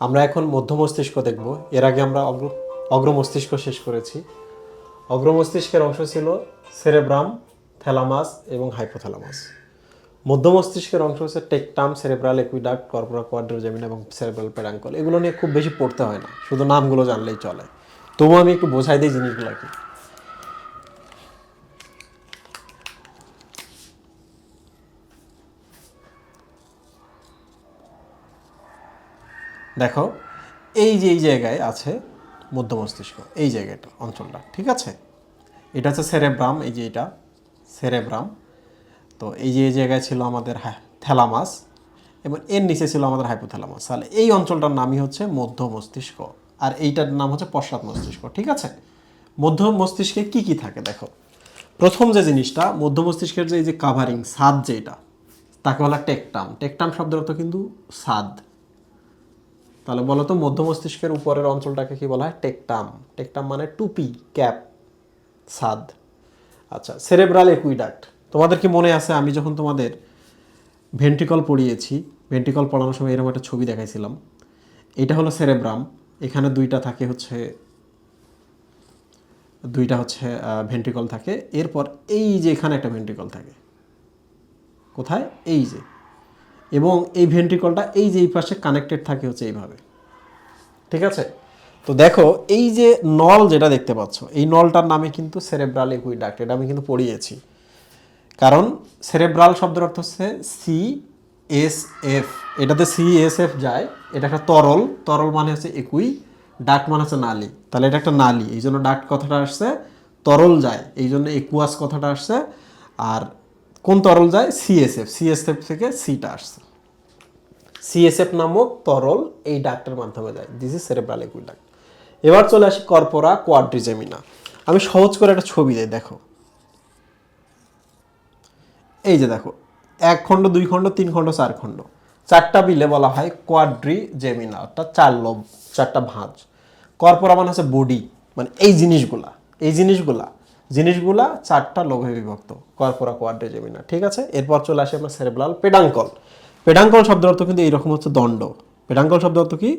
আমরা এখন মধ্য মস্তিষ্ক দেখব। এর আগে আমরা অগ্র মস্তিষ্ক শেষ করেছি। অগ্র মস্তিষ্কের অংশ ছিল সেরেব্রাম, থ্যালামাস এবং হাইপোথ্যালামাস। মধ্য মস্তিষ্কের অংশ হচ্ছে টেকটাম, সেরেব্রাল একুইডাক্ট, কর্পোরা কোয়াড্রিজেমিনা এবং সেরেব্রাল পেডাঙ্কল। এগুলো নিয়ে খুব বেশি পড়তে হয় না, শুধু নামগুলো জানলেই চলে। তবুও আমি একটু বোঝাই দিই জিনিসগুলো কি। দেখো, এই যে এই জায়গায় আছে মধ্য মস্তিষ্ক, এই জায়গাটা অঞ্চলটা, ঠিক আছে? এটা হচ্ছে সেরেব্রাম, এই যে এটা সেরেব্রাম। তো এই যে এই জায়গায় ছিল আমাদের থ্যালামাস এবং এর নিচে ছিল আমাদের হাইপোথ্যালামাস। তাহলে এই অঞ্চলটার নামই হচ্ছে মধ্য মস্তিষ্ক, আর এইটার নাম হচ্ছে পশ্চাৎ মস্তিষ্ক, ঠিক আছে? মধ্য মস্তিষ্কে কি কি থাকে দেখো। প্রথম যে জিনিসটা, মধ্য মস্তিষ্কের যে এই যে কাভারিং সাদ, যেটা তাকে বলা টেকটাম। টেকটাম শব্দের অর্থ কিন্তু সাদ। তাহলে বলো তো, মধ্য মস্তিষ্কের উপরের অঞ্চলটাকে কি বলা হয়? টেকটাম। টেকটাম মানে টুপি, ক্যাপ, সাদ। আচ্ছা, সেরেব্রাল একুইডাক্ট। তোমাদের কি মনে আছে আমি যখন তোমাদের ভেন্ট্রিকল পড়িয়েছি, ভেন্ট্রিকল পড়ানোর সময় এরকম একটা ছবি দেখাইছিলাম। এটা হলো সেরেব্রাম, এখানে দুইটা হচ্ছে ভেন্ট্রিকল থাকে। এরপর এই যে এখানে একটা ভেন্ট্রিকল থাকে, কোথায়? এই যে। এবং এই ভেন্ট্রিকলটা এই যে এই পাশে কানেক্টেড থাকে হচ্ছে এইভাবে, ঠিক আছে? তো দেখো, এই যে নল যেটা দেখতে পাচ্ছ, এই নলটার নামে কিন্তু সেরেব্রাল একুইডাক্ট। এটা আমি কিন্তু পড়িয়েছি। কারণ সেরেব্রাল শব্দের অর্থ হচ্ছে CSF। এটাতে CSF যায়, এটা একটা তরল। তরল মানে হচ্ছে একুই, ডাক্ট মানে হচ্ছে নালী। তাহলে এটা একটা নালী, এই জন্য ডাক্ট কথাটা আসছে। তরল যায় এই জন্য একুয়াস কথাটা আসছে। আর কোন তরল যায়? CSF থেকে সিটা আসছে। CSF নামক তরল এই ডাক্টের মাধ্যমে যায়। This is cerebral aqueduct. এবার চলে আসি কর্পোরা কোয়াড্রিজেমিনা। আমি সহজ করে একটা ছবি দিই, দেখো। এই যে দেখো, 1 খণ্ড, 2 খণ্ড, 3 খণ্ড, 4 খণ্ড, 4টা মিলে বলা হয় কোয়াড্রিজেমিনা, অর্থাৎ 4 লোব, 4টা ভাঁজ। কর্পোরা মানে হচ্ছে বডি, মানে এই জিনিসগুলা 4টা লোভে বিভক্ত, কর্পোরা কোয়াড্রিজেমিনা, ঠিক আছে? এরপর চলে আসে আমরা সেরেব্রাল পেডাঙ্কল। পেডাঙ্কল শব্দের অর্থ কিন্তু এইরকম হচ্ছে দণ্ড। পেডাঙ্কল শব্দের অর্থ কি?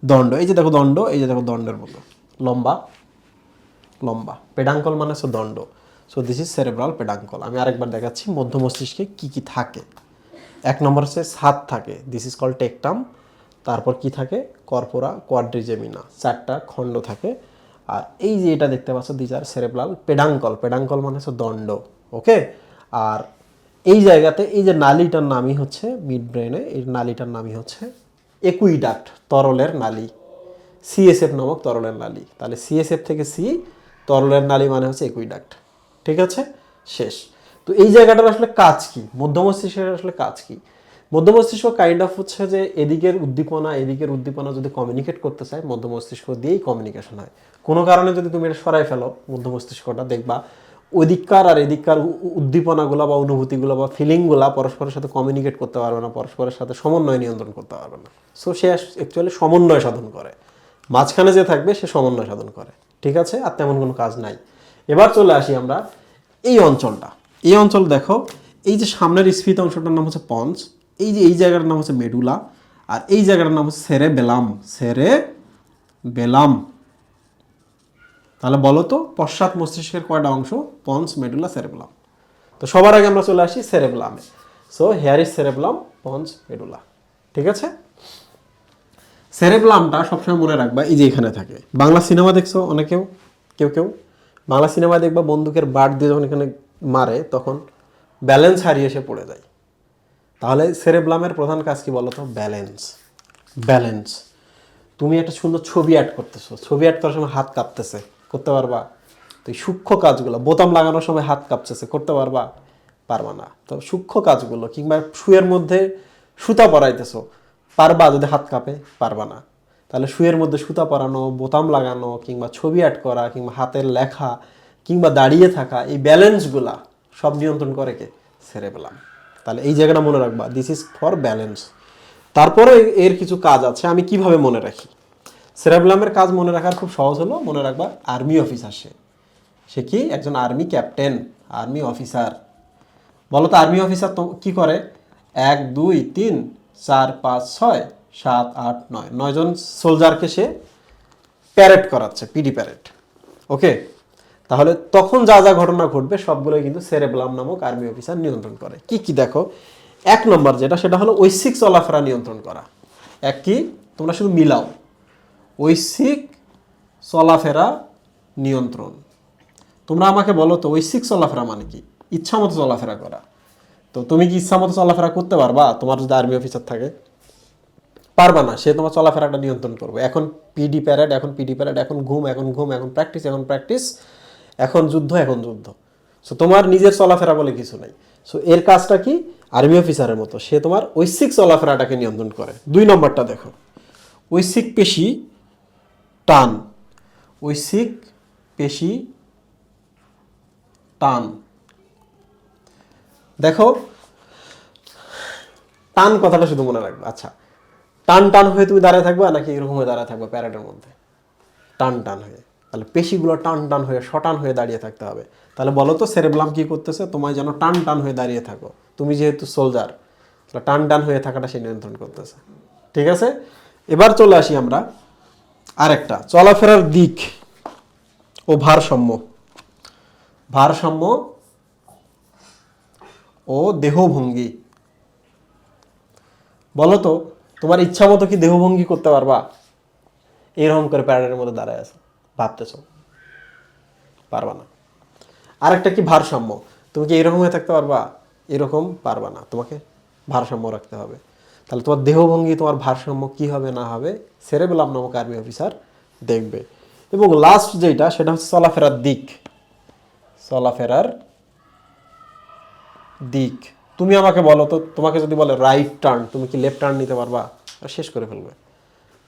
দণ্ড। এই যে দেখো দণ্ড, এই যে দেখো দণ্ডের মতো লম্বা লম্বা। পেডাঙ্কল মানে হচ্ছে দণ্ড। So this is cerebral peduncle. আমি আরেকবার দেখাচ্ছি মধ্য মস্তিষ্কে কি কি থাকে। 1 নম্বর হচ্ছে সাদ থাকে, দিস ইজ কল্ড টেকটাম। তারপর কি থাকে? কর্পোরা কোয়াড্রিজেমিনা, 4টা খণ্ড থাকে। আর এই যে এটা দেখতে পাচ্ছ, দিস আর সেরেব্রাল পেডাঙ্কল। পেডাঙ্কল মানে হচ্ছে দণ্ড, ওকে? আর এই জায়গাতে এই যে নালীটার নামই হচ্ছে মিড ব্রেনে, এই নালীটার নামই হচ্ছে একুইডাক্ট, তরলের নালী। CSF নামক তরলের নালী। তাহলে CSF থেকে সি, তরলের নালী মানে হচ্ছে একুইডাক্ট, ঠিক আছে? শেষ। তো এই জায়গাটার আসলে কাজ কি? মধ্য মস্তিষ্কের আসলে কাজ কি? মধ্য মস্তিষ্ক কাইন্ড অফ হচ্ছে যে এদিকের উদ্দীপনা যদি কমিউনিকেট করতে চায়, মধ্য মস্তিষ্ক দিয়েই কমিউনিকেশন হয়। কোনো কারণে যদি তুমি এটা সরাই ফেলো মধ্য মস্তিষ্কটা, দেখবা ওদিককার আর এদিককার উদ্দীপনাগুলো বা অনুভূতিগুলো বা ফিলিংগুলো পরস্পরের সাথে কমিউনিকেট করতে পারবে না, পরস্পরের সাথে সমন্বয় নিয়ন্ত্রণ করতে পারবে না। সো সে অ্যাকচুয়ালি সমন্বয় সাধন করে, মাঝখানে যে থাকবে সে সমন্বয় সাধন করে, ঠিক আছে? আর তেমন কোনো কাজ নাই। এবার চলে আসি আমরা এই অঞ্চলটা। এই অঞ্চল দেখো, এই যে সামনের স্ফীত অংশটার নাম হচ্ছে পঞ্চ, এই যে এই জায়গাটার নাম হচ্ছে মেডুলা, আর এই জায়গাটার নাম হচ্ছে সেরেবেলাম। তাহলে বলো তো, পশ্চাৎ মস্তিষ্কের কয়টা অংশ? পঞ্চ, মেডুলা, সেরেবেলাম। তো সবার আগে আমরা চলে আসি সেরেবেলামে। সো হেয়ার ইজ সেরেবেলাম, পঞ্চ, মেডুলা, ঠিক আছে? সেরেবেলামটা সবসময় মনে রাখবা, এই যে এখানে থাকে। বাংলা সিনেমা দেখছো অনেকেও, কেউ বাংলা সিনেমায় দেখবা বন্দুকের বাট দিয়ে যখন এখানে মারে, তখন ব্যালেন্স হারিয়ে এসে পড়ে যায়। তাহলে সেরেবেলামের প্রধান কাজ কি বলো তো? ব্যালেন্স। তুমি একটা সুন্দর ছবি অ্যাড করতেছো, ছবি অ্যাড করার সময় হাত কাঁপতেছে, করতে পারবা? তো এই সূক্ষ্ম কাজগুলো, বোতাম লাগানোর সময় হাত কাঁপতেছে, করতে পারবা? পারবা না। তো সূক্ষ্ম কাজগুলো, কিংবা শুয়ের মধ্যে সুতা পরাইতেছো, পারবা যদি হাত কাঁপে? পারবা না। তাহলে শুয়ের মধ্যে সুতা পরানো, বোতাম লাগানো, কিংবা ছবি অ্যাড করা, কিংবা হাতের লেখা, কিংবা দাঁড়িয়ে থাকা, এই ব্যালেন্সগুলা সব নিয়ন্ত্রণ করে কে? সেরেবেলাম। তাহলে এই জায়গাটা মনে রাখবা, দিস ইজ ফর ব্যালেন্স। তারপরে এর কিছু কাজ আছে, আমি কিভাবে মনে রাখি? সেরেবেলামের কাজ মনে রাখার খুব সহজ হলো, মনে রাখবা আর্মি অফিসার। সে কি? একজন আর্মি ক্যাপ্টেন, আর্মি অফিসার। বলো তো, আর্মি অফিসার তো কি করে? 1 2 3 4 5 6 7, 8, 9, 9 জন সোলজারকে সে প্যারেড করাচ্ছে, পিডি প্যারেড। ওকে, তাহলে তখন যা যা ঘটনা ঘটবে সবগুলোই কিন্তু সেরেবেলাম নামক আর্মি অফিসার নিয়ন্ত্রণ করে। কি কি দেখো, 1 নম্বর যেটা, সেটা হলো ঐচ্ছিক চলাফেরা নিয়ন্ত্রণ করা। এক কি, তোমরা শুধু মিলাও, ঐচ্ছিক চলাফেরা নিয়ন্ত্রণ। তোমরা আমাকে বলো তো ঐচ্ছিক চলাফেরা মানে কি? ইচ্ছা মতো চলাফেরা করা। তো তুমি কি ইচ্ছা মতো চলাফেরা করতে পারবা তোমার যদি আর্মি অফিসার থাকে? পারবা না, সে তোমার চলাফেরাটা নিয়ন্ত্রণ করবে। এখন পিডি প্যারেড, এখন পিডি প্যারেড, এখন ঘুম, এখন ঘুম, এখন প্র্যাকটিস, এখন প্র্যাকটিস, এখন যুদ্ধ, এখন যুদ্ধ। সো তোমার নিজের চলাফেরা বলে কিছু নাই। সো এর কাজটা কি? আর্মি অফিসারের মতো সে তোমার ঐচ্ছিক চলাফেরাটাকে নিয়ন্ত্রণ করে। 2 নম্বরটা দেখো, ঐচ্ছিক পেশি টান। ঐচ্ছিক পেশি টান। দেখো, টান কথাটা শুধু মনে রাখবে। আচ্ছা, টান টান হয়ে তুমি দাঁড়িয়ে থাকবে নাকি এরকম হয়ে দাঁড়িয়ে থাকবে প্যারেডের মধ্যে? টান টান হয়ে। তাহলে পেশিগুলো টান টান হয়ে শটান হয়ে দাঁড়িয়ে থাকতে হবে। তাহলে বলো তো সেরেবেলাম কি করতেছে? তোমায় যেন টান টান হয়ে দাঁড়িয়ে থাকো। তুমি যেহেতু সোলজার, তাহলে টান টান হয়ে থাকাটা সে নিয়ন্ত্রণ করতেছে। ঠিক আছে, এবার চলে আসি আমরা আরেকটা, চলাফেরার দিক ও ভারসাম্য। ভারসাম্য ও দেহভঙ্গি। বলো তো তোমার ইচ্ছা মতো কি দেহভঙ্গি করতে পারবা? এরকম করে প্যারেডের মধ্যে দাঁড়ায় আছে ভাবতেছো, পারবা না। আরেকটা কি, ভারসাম্য। তুমি কি এরকম হয়ে থাকতে পারবা? এরকম পারবা না, তোমাকে ভারসাম্য রাখতে হবে। তাহলে তোমার দেহভঙ্গি, তোমার ভারসাম্য কি হবে না হবে সেরেবেলাম নামক আর্মি অফিসার দেখবে। এবং লাস্ট যেটা, সেটা হচ্ছে চলাফেরার দিক। চলাফেরার দিক। তুমি আমাকে বলো তো, তোমাকে যদি বলে রাইট টার্ন, তুমি কি লেফট টার্ন নিতে পারবা? আর শেষ করে ফেলবে।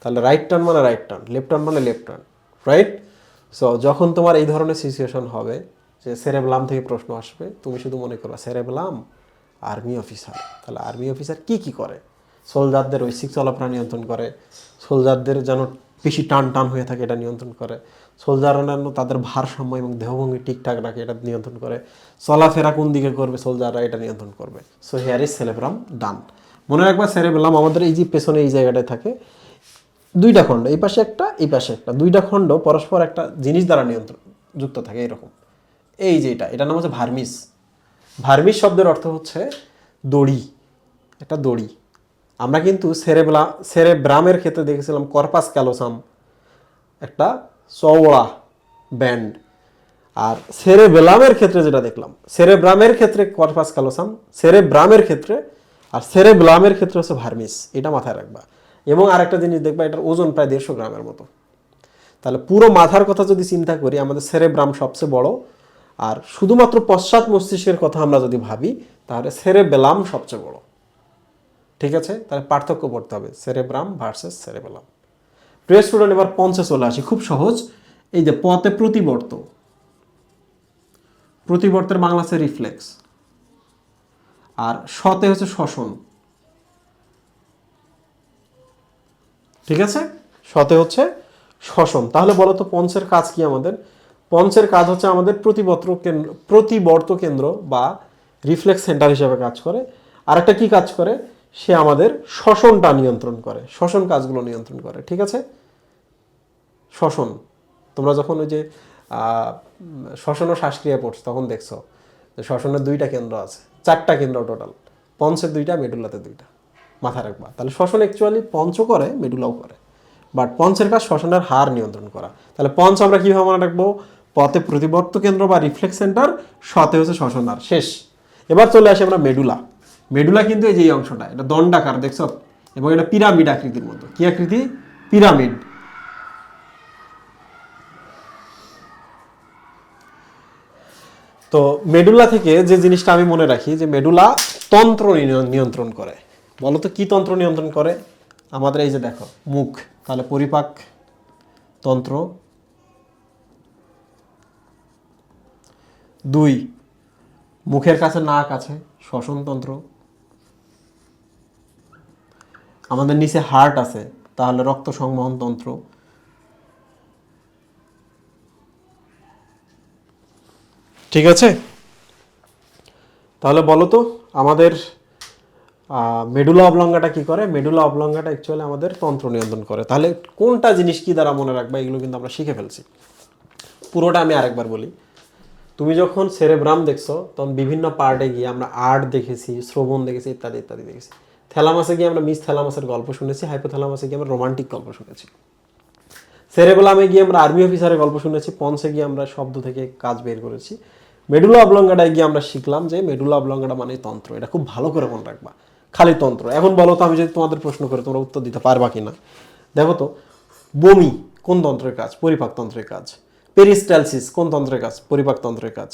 তাহলে রাইট টার্ন মানে রাইট টার্ন, লেফট টার্ন মানে লেফট টার্ন, রাইট? সো যখন তোমার এই ধরনের সিচুয়েশন হবে যে সেরেবেলাম থেকে প্রশ্ন আসবে, তুমি শুধু মনে করো সেরেবেলাম আর্মি অফিসার। তাহলে আর্মি অফিসার কি কি করে? সোলজারদের ঐচ্ছিক চলাফেরা নিয়ন্ত্রণ করে, সোলজারদের যেন বেশি টান টান হয়ে থাকে এটা নিয়ন্ত্রণ করে, সোলজাররা যেন তাদের ভারসাম্য এবং দেহভঙ্গি ঠিকঠাক রাখে এটা নিয়ন্ত্রণ করে, চলাফেরা কোন দিকে করবে সোলজাররা এটা নিয়ন্ত্রণ করবে। সো হিয়ার ইজ সেরেবেলাম ডান। মনে রাখবা সেরেবেলাম আমাদের এই যে পেছনে এই জায়গাটায় থাকে, 2টা খণ্ড, এই পাশে একটা, এই পাশে একটা, 2টা খণ্ড পরস্পর একটা জিনিস দ্বারা নিয়ন্ত্রণ যুক্ত থাকে এরকম। এই যে এটার নাম হচ্ছে ভার্মিস। ভার্মিস শব্দের অর্থ হচ্ছে দড়ি, একটা দড়ি। আমরা কিন্তু সেরেব্রামের ক্ষেত্রে দেখেছিলাম কর্পাস ক্যালোসাম, একটা চওড়া ব্যান্ড। আর সেরেবেলামের ক্ষেত্রে যেটা দেখলাম, সেরেব্রামের ক্ষেত্রে কর্পাস ক্যালোসাম, সেরেব্রামের ক্ষেত্রে, আর সেরেবেলামের ক্ষেত্রে হচ্ছে ভার্মিস। এটা মাথায় রাখবা। এবং আরেকটা জিনিস দেখবা, এটার ওজন প্রায় 150 গ্রামের মতো। তাহলে পুরো মাথার কথা যদি চিন্তা করি, আমাদের সেরেব্রাম সবচেয়ে বড়, আর শুধুমাত্র পশ্চাৎ মস্তিষ্কের কথা আমরা যদি ভাবি, তাহলে সেরেবেলাম সবচেয়ে বড়। ঠিক আছে, তাহলে পার্থক্য পড়তে হবে সেরেব্রাম ভার্সেস সেরেবেলাম। প্রিয় স্টুডেন্ট, এবার পঞ্চে চলে আসি, খুব সহজ। এই যে পথে প্রতিবর্ত, প্রতিবর্তের বাংলা হচ্ছে রিফ্লেক্স, আর শতে হচ্ছে শ্বসন। ঠিক আছে, শতে হচ্ছে শ্বসন। তাহলে বলো তো পঞ্চের কাজ কি আমাদের? পঞ্চের কাজ হচ্ছে আমাদের প্রতিবর্ত কেন্দ্র বা রিফ্লেক্স সেন্টার হিসেবে কাজ করে। আর একটা কি কাজ করে? সে আমাদের শ্বসনটা নিয়ন্ত্রণ করে, শ্বসন কাজগুলো নিয়ন্ত্রণ করে। ঠিক আছে, শ্বসন। তোমরা যখন ওই যে শ্বসন ও শ্বাসক্রিয়া পড়ছো তখন দেখছো যে শ্বসনের 2টা কেন্দ্র আছে, 4টা কেন্দ্র টোটাল। পঞ্চের 2টা, মেডুলাতে 2টা, মাথায় রাখবা। তাহলে শ্বসন অ্যাকচুয়ালি পঞ্চ করে, মেডুলাও করে, বাট পঞ্চের কাজ শ্বসনের হার নিয়ন্ত্রণ করা। তাহলে পঞ্চ আমরা কীভাবে মনে রাখবো? পথে প্রতিবর্ত কেন্দ্র বা রিফ্লেক্স সেন্টার, শতে হচ্ছে শ্বসন হার। শেষ। এবার চলে আসি আমরা মেডুলা। মেডুলা কিন্তু এই যে এই অংশটা, এটা দণ্ডাকার দেখছো, এবং এটা পিরামিড আকৃতির মতো। কি আকৃতি? পিরামিড। তো মেডুলা থেকে যে জিনিসটা আমি মনে রাখি, যে মেডুলা তন্ত্র নিয়ন্ত্রণ করে। বলো তো কি তন্ত্র নিয়ন্ত্রণ করে? আমাদের এই যে দেখো মুখ, তাহলে পরিপাক তন্ত্র। 2, মুখের কাছে নাক আছে, শ্বসনতন্ত্র। আমাদের নিচে হার্ট আছে, তাহলে রক্ত সংবহন তন্ত্র। ঠিক আছে, তাহলে বলো তো আমাদের মেডুলা অবলঙ্গাটা কি করে? মেডুলা অবলঙ্গাটা অ্যাকচুয়ালি আমাদের তন্ত্র নিয়ন্ত্রণ করে। তাহলে কোনটা জিনিস কি দ্বারা মনে রাখবা, এগুলো কিন্তু আমরা শিখে ফেলছি। পুরোটা আমি আরেকবার বলি। তুমি যখন সেরেব্রাম দেখছো তখন বিভিন্ন পার্টে গিয়ে আমরা আর্ট দেখেছি, শ্রবণ দেখেছি, ইত্যাদি ইত্যাদি দেখেছি। থ্যালামাসে গিয়ে আমরা মিস থ্যালামাসের গল্প শুনেছি, হাইপোথ্যালামাসে গিয়ে আমরা রোমান্টিক গল্প শুনেছি। সেরেবেলামে গিয়ে আমরা আর্মি অফিসারের গল্প শুনেছি, পন্সে গিয়ে আমরা শব্দ থেকে কাজ বের করেছি। মেডুলা অবলঙ্গাটায় গিয়ে আমরা শিখলাম যে মেডুলা অবলঙ্গাটা মানে তন্ত্র। এটা খুব ভালো করে মনে রাখবা, খালি তন্ত্র। এখন বলো তো, আমি যদি তোমাদের প্রশ্ন করে তোমরা উত্তর দিতে পারবা কি না? দেখো তো, বমি কোন তন্ত্রের কাজ? পরিপাকতন্ত্রের কাজ। পেরিস্টালসিস কোন তন্ত্রের কাজ? পরিপাকতন্ত্রের কাজ।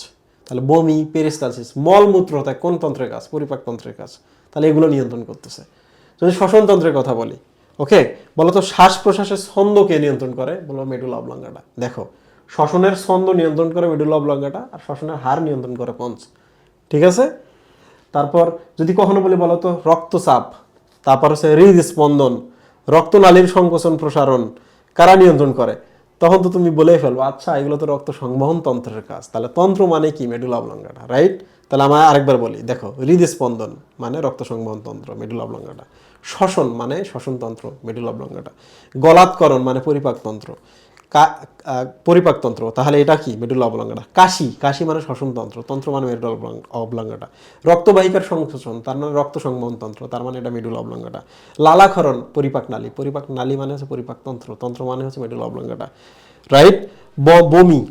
তাহলে বমি, পেরিস্টালসিস, মলমূত্রতা কোন তন্ত্রের কাজ? পরিপাকতন্ত্রের কাজ। তাহলে এগুলো নিয়ন্ত্রণ করতেছে। যদি শ্বসনতন্ত্রের কথা বলি, ওকে, বলো তো শ্বাস প্রশ্বাসের ছন্দকে নিয়ন্ত্রণ করে, বলো মেডুলা অবলঙ্গাটা। দেখো, শ্বসনের ছন্দ নিয়ন্ত্রণ করে মেডুলা অবলঙ্গাটা, আর শ্বসনের হার নিয়ন্ত্রণ করে পঞ্চ। ঠিক আছে? তারপর যদি কখনো বলি, বলো তো রক্তচাপ, তারপর হচ্ছে হৃদস্পন্দন, রক্তনালীর সংকোচন প্রসারণ কারা নিয়ন্ত্রণ করে? তখন তো তুমি বলেই ফেলবো, আচ্ছা এগুলো তো রক্ত সংবহন তন্ত্রের কাজ। তাহলে তন্ত্র মানে কি? Medulla অবলঙ্গাটা, right? তাহলে আমরা আরেকবার বলি, দেখো, হৃদস্পন্দন মানে রক্ত সংবহন তন্ত্র, মেডুলা অবলঙ্গাটা। শ্বসন মানে শ্বসনতন্ত্র, মেডুলা অবলঙ্গাটা। গলাৎকরণ মানে পরিপাকতন্ত্র, পরিপাকতন্ত্র, তাহলে এটা কি? মেডুলা অবলঙ্গাটা। কাশি, কাশি মানে শ্বসনতন্ত্র, তন্ত্র মানে মেডুলা অবলঙ্গাটা। রক্তবাহিকার সংকোচন, তার মানে রক্ত সংবহন তন্ত্র, তার মানে এটা মেডুলা অবলঙ্গাটা। লালাক্ষরণ, পরিপাক নালী, পরিপাক নালী মানে হচ্ছে পরিপাকতন্ত্র, তন্ত্র মানে হচ্ছে মেডুলা অবলঙ্গাটা, রাইট? বমি,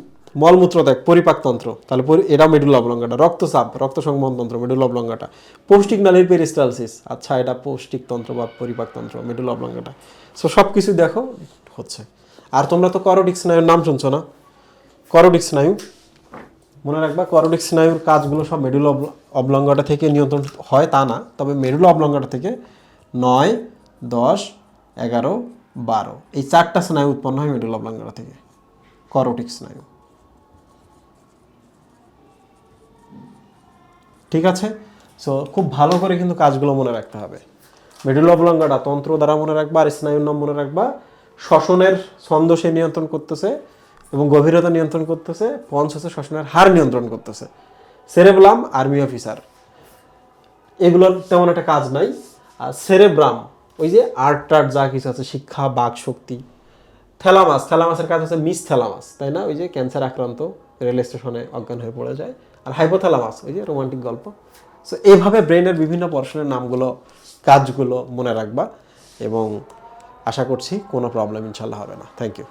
মলমূত্র ত্যাগ, পরিপাকতন্ত্র, তাহলে এটা মেডুলা অবলঙ্গাটা। রক্তচাপ, রক্ত সংবহন তন্ত্র, মেডুলা অবলঙ্গাটা। পৌষ্টিক নালীর পেরিস্টালসিস, আচ্ছা এটা পৌষ্টিক তন্ত্র বা পরিপাকতন্ত্র, মেডুলা অবলঙ্গাটা। সো সব কিছু দেখো হচ্ছে। আর তোমরা তো করোটিক স্নায়ুর নাম শুনছো না? করোটিক স্নায়ু মনে রাখবা, করোটিক স্নায়ুর কাজগুলো সব মেডুলা অবলঙ্গাটা থেকে নিয়ন্ত্রণ হয় তা না, তবে মেডুলা অবলঙ্গাটা থেকে 9, 10, 11, 12 এই 4টা স্নায়ু উৎপন্ন হয় মেডুলা অবলঙ্গাটা থেকে, করোটিক স্নায়ু। ঠিক আছে? সো খুব ভালো করে কিন্তু কাজগুলো মনে রাখতে হবে। মেডুলা অবলঙ্গাটা তন্ত্র দ্বারা মনে রাখবা, আর স্নায়ুর নাম মনে রাখবা। শ্বসনের ছন্দ সে নিয়ন্ত্রণ করতেছে এবং গভীরতা নিয়ন্ত্রণ করতেছে। পঞ্চ হচ্ছে শ্বসনের হার নিয়ন্ত্রণ করতেছে। সেরেব্রাম আর্মি অফিসার, এগুলোর তেমন একটা কাজ নাই। আর সেরেব্রাম ওই যে আর্ট টার্ট যা কিছু আছে, শিক্ষা, বাক শক্তি। থ্যালামাস, থ্যালামাসের কাজ হচ্ছে মিস থ্যালামাস, তাই না? ওই যে ক্যান্সার আক্রান্ত, রেল স্টেশনে অজ্ঞান হয়ে পড়ে যায়। আর হাইপোথ্যালামাস ওই যে রোমান্টিক গল্প। সো এইভাবে ব্রেনের বিভিন্ন পোর্শনের নামগুলো, কাজগুলো মনে রাখবা, এবং আশা করছি কোনো প্রবলেম ইনশাল্লাহ হবে না। Thank you.